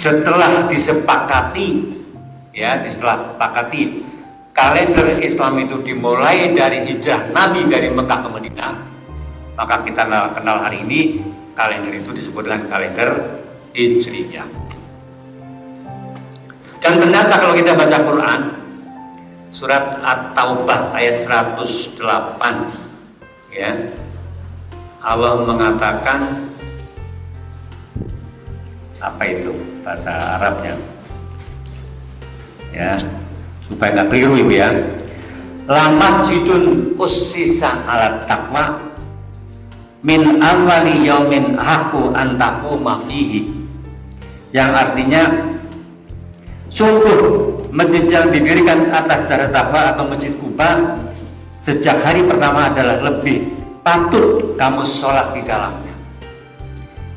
setelah disepakati, kalender Islam itu dimulai dari hijrah Nabi dari Mekah ke Madinah, maka kita kenal hari ini kalender itu disebut dengan kalender Hijriyah. Dan ternyata kalau kita baca Quran surat At-Taubah ayat 108, ya, Allah mengatakan apa itu bahasa Arabnya, ya, supaya nggak keliru ibu ya. La masjidun ussisa ala taqwa min awali yaumin haqqu an taquma fihi, yang artinya sungguh masjid yang didirikan atas dasar takwa atau Masjid Kuba sejak hari pertama adalah lebih patut kamu sholat di dalamnya.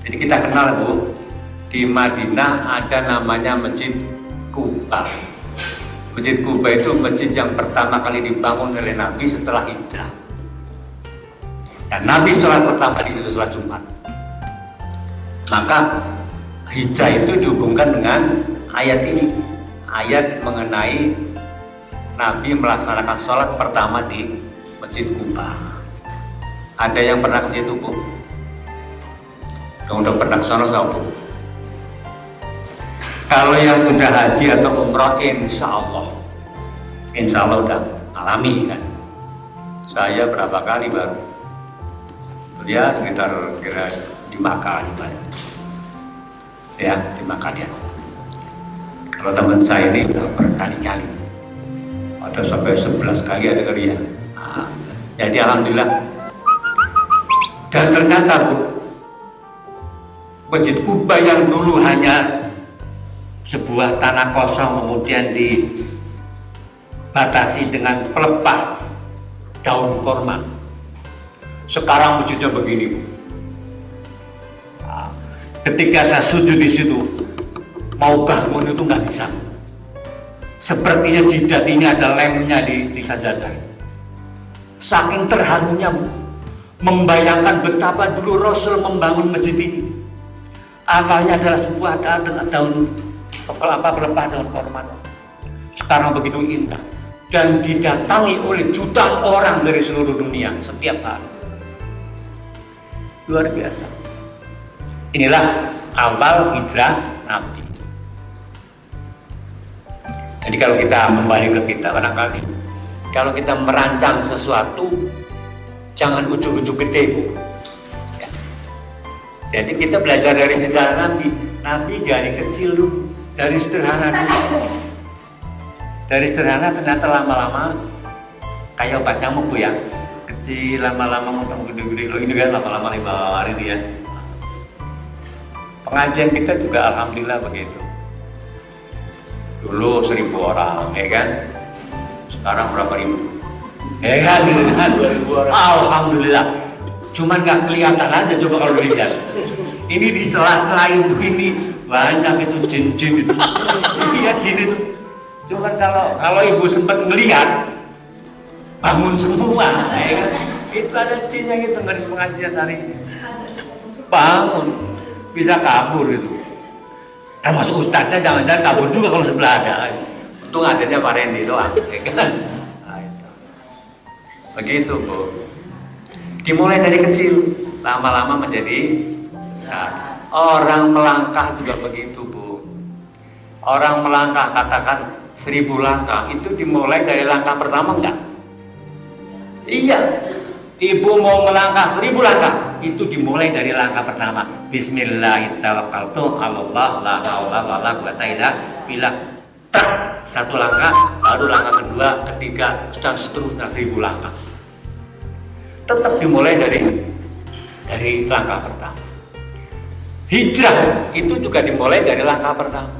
Jadi kita kenal Bu, di Madinah ada namanya Masjid Kuba. Masjid Kuba itu masjid yang pertama kali dibangun oleh Nabi setelah hijrah. Dan Nabi sholat pertama di situ sholat Jumat. Maka hijrah itu dihubungkan dengan ayat ini, ayat mengenai Nabi melaksanakan sholat pertama di Masjid Kuba. Ada yang pernah ke situ Bu? Udah pernah ke sana Bu? Kalau yang sudah haji atau umrah, insya Allah udah alami kan. Saya berapa kali baru, ya sekitar kira di Makkah ya, di Makkah ya. Kalau teman saya ini udah berkali-kali, ada sampai 11 kali ada kali ya. Nah, jadi alhamdulillah. Dan ternyata Bu, Masjid Kuba yang dulu hanya sebuah tanah kosong kemudian dibatasi dengan pelepah daun korma, sekarang masjidnya begini Bu. Nah, ketika saya sujud di situ, mau bangun itu nggak bisa. Sepertinya jidat ini ada lemnya di sajadah. Saking terharunya membayangkan betapa dulu Rasul membangun masjid ini. Awalnya adalah sebuah daun pelepah daun korma. Sekarang begitu indah dan didatangi oleh jutaan orang dari seluruh dunia setiap hari. Luar biasa. Inilah awal hijrah Nabi. Jadi kalau kita kembali ke kita, barangkali kalau kita merancang sesuatu jangan ujuk-ujuk gede Bu. Ya. Jadi kita belajar dari sejarah Nabi. Nabi dari kecil dulu, dari sederhana dulu. Dari sederhana ternyata lama-lama kayak obat nyamuk Bu ya. Kecil lama-lama ngomong gede-gede. Loh ini kan lama-lama 5 hari itu ya. Pengajian kita juga alhamdulillah begitu. Dulu 1000 orang, ya kan? Sekarang berapa ribu? Ya kan? Alhamdulillah. Cuman nggak kelihatan aja coba kalau dilihat. Ini di sela-sela ibu ini banyak itu jin-jin itu. Iya jin itu. Cuman kalau ibu sempat ngelihat bangun semua, ya kan? Itu ada jin yang itu dengerin pengajian hari ini. Bangun, bisa kabur itu. Termasuk ustadznya jangan-jangan kabur juga kalau sebelah ada. Untung adanya Pak Randy doang, ya kan? Nah, itu. Begitu Bu. Dimulai dari kecil, lama-lama menjadi besar. Orang melangkah juga begitu Bu. Orang melangkah, katakan 1000 langkah, itu dimulai dari langkah pertama enggak? Iya. Ibu mau melangkah 1000 langkah, itu dimulai dari langkah pertama. Bismillahirrahmanirrahim. Allah la haula wala quwata illa billah. Satu langkah, baru langkah kedua, ketiga, dan seterusnya 1000 langkah. Tetap dimulai dari langkah pertama. Hijrah itu juga dimulai dari langkah pertama.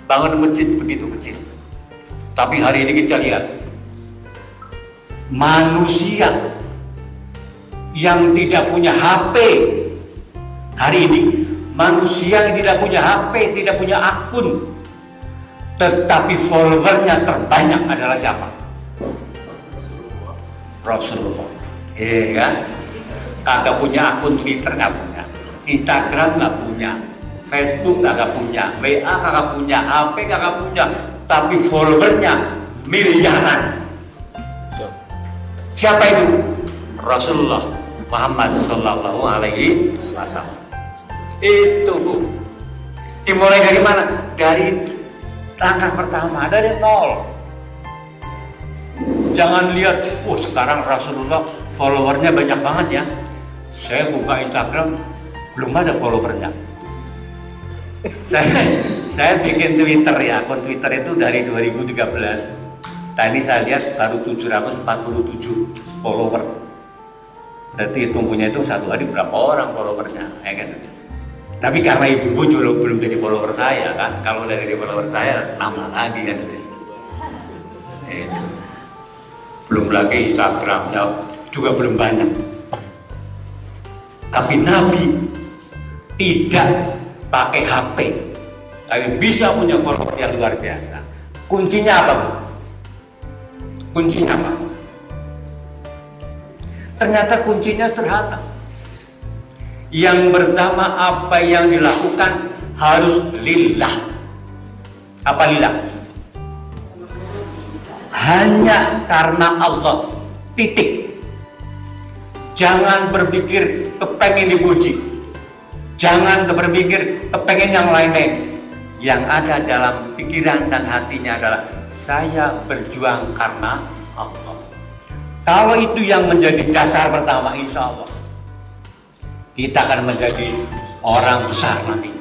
Bangun masjid begitu kecil. Tapi hari ini kita lihat manusia yang tidak punya HP hari ini, manusia yang tidak punya HP, tidak punya akun, tetapi followernya terbanyak adalah siapa? Rasulullah. Iya kan? Kagak punya akun Twitter, nggak punya, Instagram nggak punya, Facebook kagak punya, WA kagak punya, HP kagak punya, tapi followernya miliaran. Siapa itu? Rasulullah Muhammad Sallallahu Alaihi Wasallam. Itu Bu. Dimulai dari mana? Dari langkah pertama, dari nol. Jangan lihat, sekarang Rasulullah followernya banyak banget ya. Saya buka Instagram belum ada followernya. Saya bikin Twitter ya, akun Twitter itu dari 2013. Tadi saya lihat baru 747 follower. Berarti tunggunya itu satu hari berapa orang followernya, ya kan? Tapi karena ibu belum jadi follower saya kan, kalau udah jadi follower saya nambah lagi kan itu. Belum lagi Instagramnya juga belum banyak. Tapi Nabi tidak pakai HP, tapi bisa punya follower yang luar biasa. Kuncinya apa Bu? Kuncinya apa? Ternyata kuncinya sederhana. Yang pertama, apa yang dilakukan harus lillah. Apa lillah? Hanya karena Allah. Titik. Jangan berpikir kepengen dipuji. Jangan berpikir kepengen yang lain-lain. Yang ada dalam pikiran dan hatinya adalah saya berjuang karena Allah. Kalau itu yang menjadi dasar pertama, insya Allah kita akan menjadi orang besar nanti.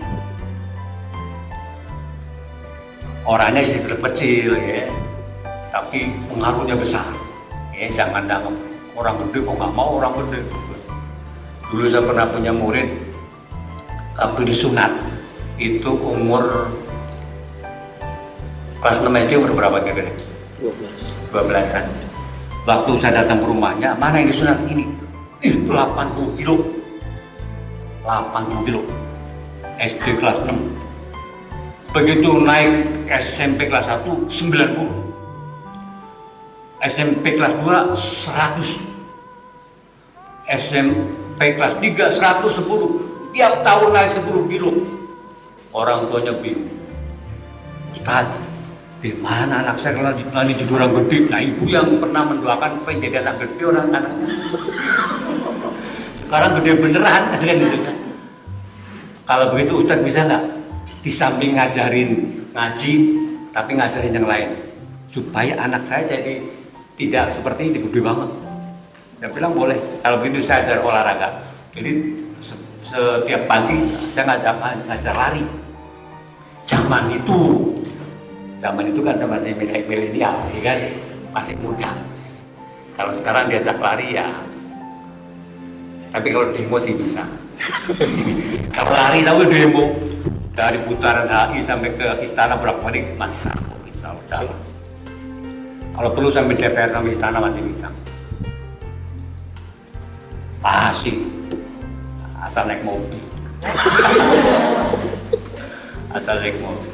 Orangnya sih tetap kecil ya, tapi pengaruhnya besar. Ya, jangan anggap orang gede kok nggak mau orang gede. Dulu saya pernah punya murid waktu disunat itu umur kelas 6 SD umur berapa kira-kira? 12-an. Waktu saya datang ke rumahnya, mana yang disunat ini? Itu 80 kilo. 80 kilo. SD kelas 6. Begitu naik SMP kelas 1, 90. SMP kelas 2, 100. SMP kelas 3, 110. Tiap tahun naik 10 kilo. Orang tuanya bingung. Ustaz, di mana anak saya kalau jadi orang gede? Nah, ibu yang pernah mendoakan pengen jadi anak gede orang anaknya. Sekarang gede beneran kan itu kan. Kalau begitu Ustaz bisa nggak di samping ngajarin ngaji tapi ngajarin yang lain supaya anak saya jadi tidak seperti ini gede banget. Saya bilang boleh. Kalau begitu saya ajar olahraga. Jadi setiap pagi saya ngajar lari. Zaman itu kan saya masih milenial, ya kan, masih muda. Kalau sekarang diajak lari ya, tapi kalau demo sih bisa. Kalau lari tahu demo dari putaran HI sampai ke istana berapa kali masih sanggup, insya Allah. Kalau perlu sampai DPR sampai istana masih bisa. Masih, asal naik mobil. Asal naik mobil.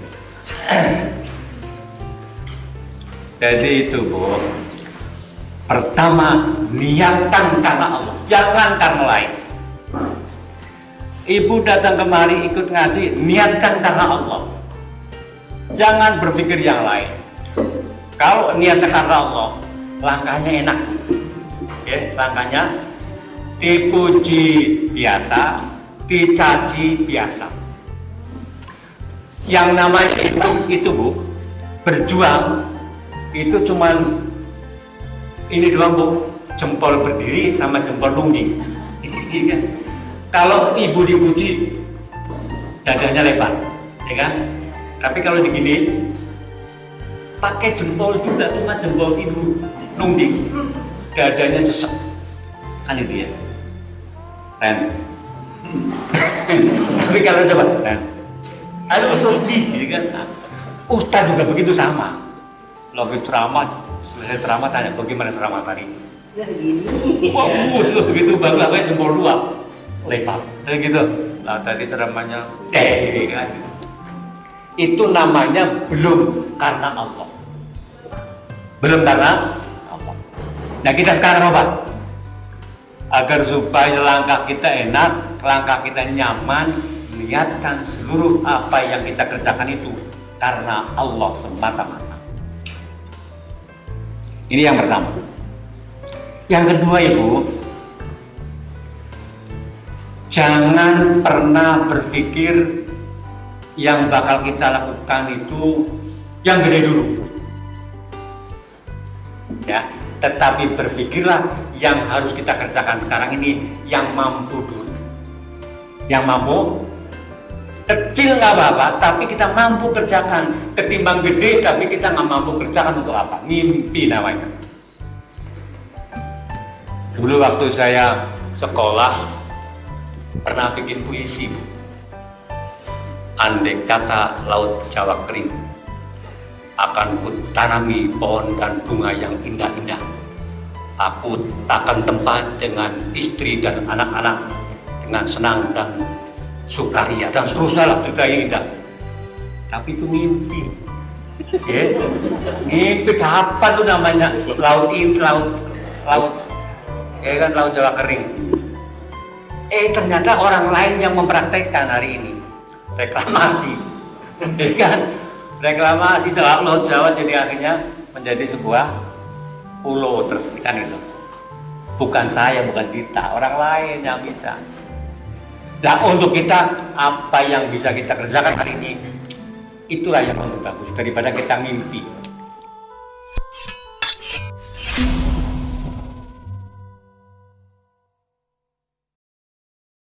Jadi itu Bu, pertama niatkan karena Allah, jangan karena lain. Ibu datang kemari ikut ngaji, niatkan karena Allah, jangan berpikir yang lain. Kalau niatkan karena Allah, langkahnya enak ya, langkahnya dipuji biasa, dicaci biasa. Yang namanya itu Bu, berjuang itu cuman ini doang Bu, jempol berdiri sama jempol nungging. Kan? Kalau ibu dipuji dadanya lebar, ya kan? Tapi kalau digini pakai jempol juga, cuma jempol ibu nungging, dadanya sesek, kan itu ya. Ren. Tapi kalau coba Ren, aduh sedih, gitu kan? Ustadz juga begitu sama. Lagi ceramah, selesai ceramah tanya bagaimana ceramah tadi? Ya gini. Wah, begitu bangga kayak jempol dua, lebar, kayak gitu. Nah tadi ceramahnya, kan? Itu namanya belum karena Allah, belum karena Allah. Nah kita sekarang apa? Agar supaya langkah kita enak, langkah kita nyaman, niatkan seluruh apa yang kita kerjakan itu karena Allah semata-mata. Ini yang pertama. Yang kedua, Ibu, jangan pernah berpikir yang bakal kita lakukan itu yang gede dulu. Ya, tetapi berpikirlah yang harus kita kerjakan sekarang ini yang mampu dulu. Yang mampu, kecil nggak apa-apa, tapi kita mampu kerjakan. Ketimbang gede tapi kita nggak mampu kerjakan, untuk apa? Mimpi namanya. Dulu waktu saya sekolah pernah bikin puisi. Andai kata laut Jawa kering, akan kutanami pohon dan bunga yang indah-indah. Aku takkan tempat dengan istri dan anak-anak dengan senang dan sukaria dan seterusnya lah, cerita yang indah. Tapi itu mimpi. Ya, mimpi kapan tuh namanya laut ya kan, laut Jawa kering. Ternyata orang lain yang mempraktekkan hari ini reklamasi, ya kan, reklamasi laut Jawa jadi akhirnya menjadi sebuah pulau tersendiri kan itu. Bukan saya, bukan kita, orang lain yang bisa. Nah, untuk kita apa yang bisa kita kerjakan hari ini, itulah yang lebih bagus daripada kita mimpi.